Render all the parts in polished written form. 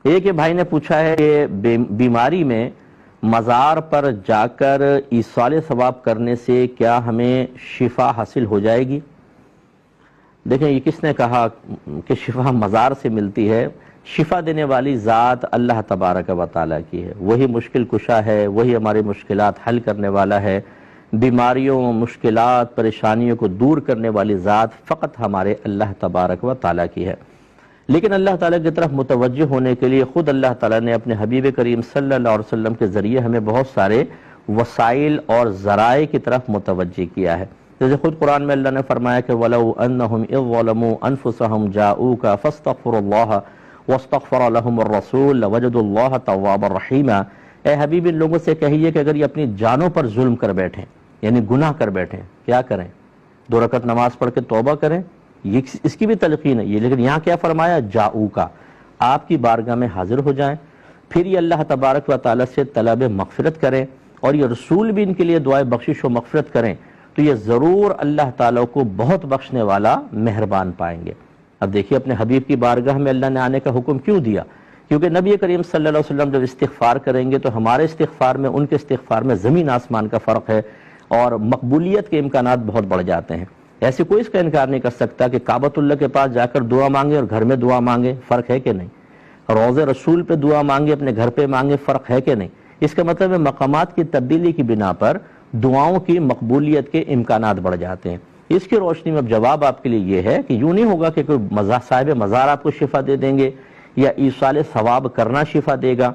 ایک بھائی نے پوچھا ہے کہ بیماری میں مزار پر جا کر ایصال ثواب کرنے سے کیا ہمیں شفا حاصل ہو جائے گی؟ دیکھیں، یہ کس نے کہا کہ شفا مزار سے ملتی ہے؟ شفا دینے والی ذات اللہ تبارک و تعالیٰ کی ہے، وہی مشکل کشا ہے، وہی ہماری مشکلات حل کرنے والا ہے۔ بیماریوں، مشکلات، پریشانیوں کو دور کرنے والی ذات فقط ہمارے اللہ تبارک و تعالیٰ کی ہے۔ لیکن اللہ تعالیٰ کی طرف متوجہ ہونے کے لیے خود اللہ تعالیٰ نے اپنے حبیب کریم صلی اللہ علیہ وسلم کے ذریعے ہمیں بہت سارے وسائل اور ذرائع کی طرف متوجہ کیا ہے۔ جیسے خود قرآن میں اللہ نے فرمایا کہ وَلَوْ أَنَّهُمْ إِذْ ظَلَمُوا أَنفُسَهُمْ جَاءُوكَ فَاسْتَغْفَرُوا اللَّهَ وَاسْتَغْفَرَ لَهُمُ الرَّسُولُ لَوَجَدُوا اللَّهَ تَوَّابًا رَحِيمًا۔ اے حبیب، ان لوگوں سے کہیے کہ اگر یہ اپنی جانوں پر ظلم کر بیٹھیں، یعنی گناہ کر بیٹھیں، کیا کریں؟ 2 رکعت نماز پڑھ کے توبہ کریں، یہ اس کی بھی تلقین ہے یہ۔ لیکن یہاں کیا فرمایا؟ جاؤکا، آپ کی بارگاہ میں حاضر ہو جائیں، پھر یہ اللہ تبارک و تعالیٰ سے طلب مغفرت کریں، اور یہ رسول بھی ان کے لیے دعائے بخشش و مغفرت کریں، تو یہ ضرور اللہ تعالیٰ کو بہت بخشنے والا مہربان پائیں گے۔ اب دیکھیے، اپنے حبیب کی بارگاہ میں اللہ نے آنے کا حکم کیوں دیا؟ کیونکہ نبی کریم صلی اللہ علیہ وسلم جب استغفار کریں گے تو ہمارے استغفار میں ان کے استغفار میں زمین آسمان کا فرق ہے، اور مقبولیت کے امکانات بہت بڑھ جاتے ہیں۔ ایسے کوئی اس کا انکار نہیں کر سکتا کہ کعبۃ اللہ کے پاس جا کر دعا مانگے اور گھر میں دعا مانگے، فرق ہے کہ نہیں؟ روضہ رسول پہ دعا مانگے، اپنے گھر پہ مانگے، فرق ہے کہ نہیں؟ اس کا مطلب ہے مقامات کی تبدیلی کی بنا پر دعاؤں کی مقبولیت کے امکانات بڑھ جاتے ہیں۔ اس کی روشنی میں اب جواب آپ کے لیے یہ ہے کہ یوں نہیں ہوگا کہ کوئی صاحب مزار آپ کو شفا دے دیں گے یا ایصال ثواب کرنا شفا دے گا۔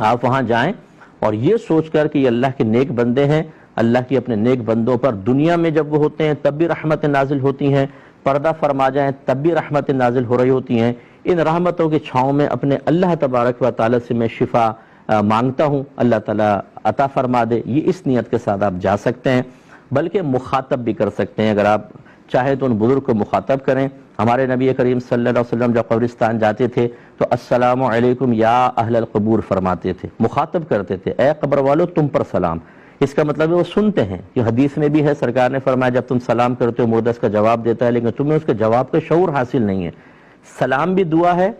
آپ وہاں جائیں اور یہ سوچ کر کہ یہ اللہ کے نیک بندے ہیں، اللہ کی اپنے نیک بندوں پر دنیا میں جب وہ ہوتے ہیں تب بھی رحمت نازل ہوتی ہیں، پردہ فرما جائیں تب بھی رحمت نازل ہو رہی ہوتی ہیں۔ ان رحمتوں کے چھاؤں میں اپنے اللہ تبارک و تعالیٰ سے میں شفا مانگتا ہوں، اللہ تعالیٰ عطا فرما دے، یہ اس نیت کے ساتھ آپ جا سکتے ہیں۔ بلکہ مخاطب بھی کر سکتے ہیں، اگر آپ چاہیں تو ان بزرگ کو مخاطب کریں۔ ہمارے نبی کریم صلی اللہ علیہ وسلم جب قبرستان جاتے تھے تو السلام علیکم یا اہل القبور فرماتے تھے، مخاطب کرتے تھے، اے قبر والو تم پر سلام۔ اس کا مطلب ہے وہ سنتے ہیں۔ یہ حدیث میں بھی ہے، سرکار نے فرمایا جب تم سلام کرتے ہو مردہ اس کا جواب دیتا ہے، لیکن تمہیں اس کے جواب کا شعور حاصل نہیں ہے۔ سلام بھی دعا ہے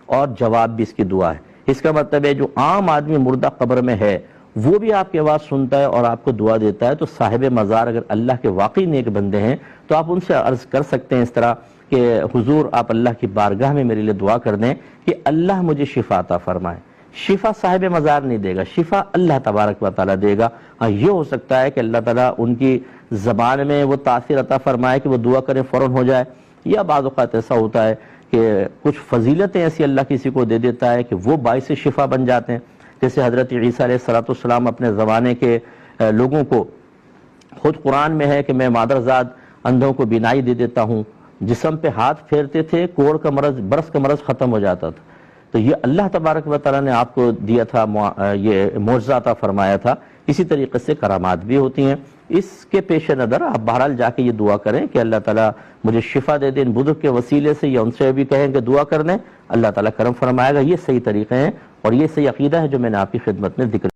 اور جواب بھی اس کی دعا ہے۔ اس کا مطلب ہے جو عام آدمی مردہ قبر میں ہے وہ بھی آپ کی آواز سنتا ہے اور آپ کو دعا دیتا ہے، تو صاحب مزار اگر اللہ کے واقعی نیک بندے ہیں تو آپ ان سے عرض کر سکتے ہیں اس طرح کہ حضور آپ اللہ کی بارگاہ میں میرے لیے دعا کر دیں کہ اللہ مجھے شفا عطا فرمائے۔ شفا صاحب مزار نہیں دے گا، شفا اللہ تبارک و تعالیٰ دے گا۔ یہ ہو سکتا ہے کہ اللہ تعالیٰ ان کی زبان میں وہ تاثیر عطا فرمائے کہ وہ دعا کریں فوراً ہو جائے، یا بعض اوقات ایسا ہوتا ہے کہ کچھ فضیلتیں ایسی اللہ کسی کو دے دیتا ہے کہ وہ باعث شفا بن جاتے ہیں۔ جیسے حضرت عیسیٰ علیہ السلام اپنے زمانے کے لوگوں کو، خود قرآن میں ہے کہ میں مادرزاد اندھوں کو بینائی دے دیتا ہوں، جسم پہ ہاتھ پھیرتے تھے کوڑ کا مرض، برس کا مرض ختم ہو جاتا تھا۔ تو یہ اللہ تبارک و تعالیٰ نے آپ کو دیا تھا، یہ معجزہ عطا فرمایا تھا۔ اسی طریقے سے کرامات بھی ہوتی ہیں۔ اس کے پیش نظر آپ بہرحال جا کے یہ دعا کریں کہ اللہ تعالیٰ مجھے شفا دے دیں، ان بزرگ کے وسیلے سے، یا ان سے بھی کہیں کہ دعا کر دیں، اللہ تعالیٰ کرم فرمائے گا۔ یہ صحیح طریقے ہیں اور یہ صحیح عقیدہ ہے جو میں نے آپ کی خدمت میں ذکر